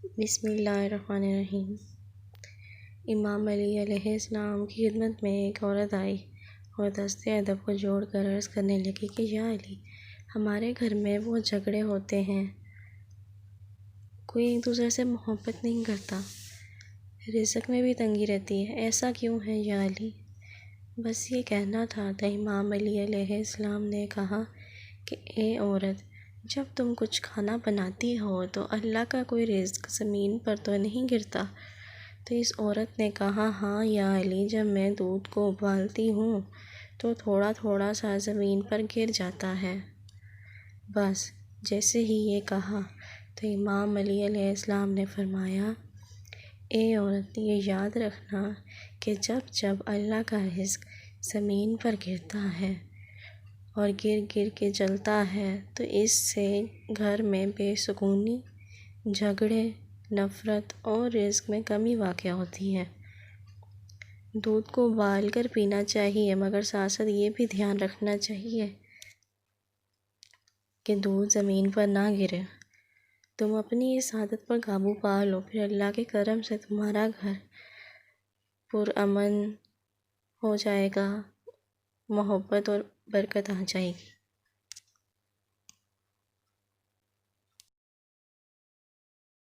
بسم اللہ الرحمن الرحیم۔ امام علی علیہ السلام کی خدمت میں ایک عورت آئی اور دست ادب کو جوڑ کر عرض کرنے لگی کہ یا علی، ہمارے گھر میں وہ جھگڑے ہوتے ہیں، کوئی ایک دوسرے سے محبت نہیں کرتا، رزق میں بھی تنگی رہتی ہے، ایسا کیوں ہے یا علی؟ بس یہ کہنا تھا۔ تو امام علی علیہ السلام نے کہا کہ اے عورت، جب تم کچھ کھانا بناتی ہو تو اللہ کا کوئی رزق زمین پر تو نہیں گرتا؟ تو اس عورت نے کہا ہاں یا علی، جب میں دودھ کو ابالتی ہوں تو تھوڑا تھوڑا سا زمین پر گر جاتا ہے۔ بس جیسے ہی یہ کہا تو امام علی علیہ السلام نے فرمایا، اے عورت، یہ یاد رکھنا کہ جب جب اللہ کا رزق زمین پر گرتا ہے اور گر گر کے جلتا ہے تو اس سے گھر میں بے سکونی، جھگڑے، نفرت اور رزق میں کمی واقع ہوتی ہے۔ دودھ کو ابال کر پینا چاہیے، مگر ساتھ ساتھ یہ بھی دھیان رکھنا چاہیے کہ دودھ زمین پر نہ گرے۔ تم اپنی اس عادت پر قابو پا لو، پھر اللہ کے کرم سے تمہارا گھر پرامن ہو جائے گا، محبت اور برکت آ جائے گی۔